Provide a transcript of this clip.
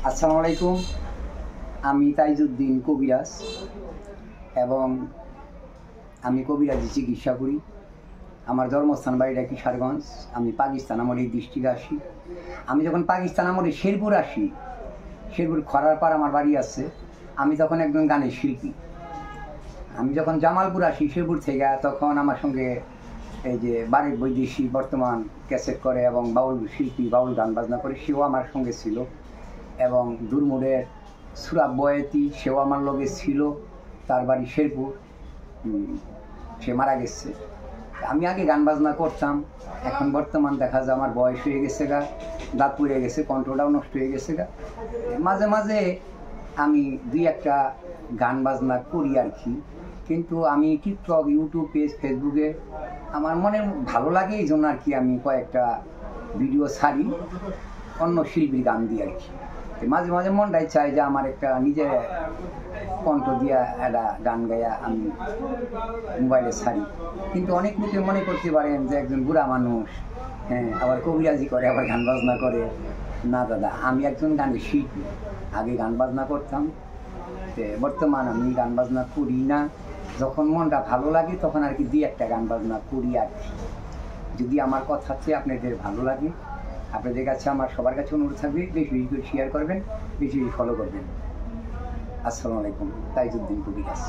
আসসালামু আলাইকুম। আমি তাইজউদ্দিন কবিরাজ এবং আমি কবিরাজি চিকিৎসা করি। আমার জন্মস্থান বাড়িটা কিশোরগঞ্জ। আমি পাকিস্তান আমলে এই ডিস্ট্রিক্টে আসি। আমি যখন পাকিস্তান আমলে শেরপুর আসি, শেরপুর খরার পার আমার বাড়ি আছে। আমি তখন একজন গানের শিল্পী। আমি যখন জামালপুর আসি শেরপুর থেকে, তখন আমার সঙ্গে এই যে বাড়ির বৈদেশি বর্তমান ক্যাসেট করে এবং বাউল শিল্পী বাউল গান বাজনা করে, সেও আমার সঙ্গে ছিল। এবং দুরমুড়ের সুরাব বয়েতি, সেও আমার লগে ছিল। তার বাড়ি শেরপুর, সে মারা গেছে। আমি আগে গান বাজনা করতাম, এখন বর্তমান দেখা যায় আমার বয়স হয়ে গেছে গা, দাঁত পড়ে গেছে, কণ্ঠটাও নষ্ট হয়ে গেছে গা। মাঝে মাঝে আমি দুই একটা গান বাজনা করি আর কি। কিন্তু আমি টিকটক, ইউটিউব পেজ, ফেসবুকে আমার মনে ভালো লাগে, এই জন্য আর কি আমি কয়েকটা ভিডিও ছাড়ি অন্য শিল্পীর গান দিয়ে আর কি। মাঝে মাঝে মনটাই চাই যে আমার একটা নিজের কণ্ঠ দিয়া একটা গান গাইয়া আমি মোবাইলে ছাড়ি। কিন্তু অনেক লোকে মনে করতে পারেন যে একজন বুড়া মানুষ, হ্যাঁ, আবার কবিরাজি করে, আবার গান বাজনা করে। না দাদা, আমি একজন গানের শিল্পী। আগে গান বাজনা করতাম, বর্তমান আমি গান বাজনা করি না। যখন মনটা ভালো লাগে তখন আর কি দুই একটা গান বাজনা করি আর কি। যদি আমার কথাতে আপনাদের ভালো লাগে, আপনাদের কাছে আমার সবার কাছে অনুরোধ থাকবে, বেশি বেশি করে শেয়ার করবেন, বেশি বেশি ফলো করবেন। আসসালামু আলাইকুম। তাইজউদ্দিন কবিরাজ।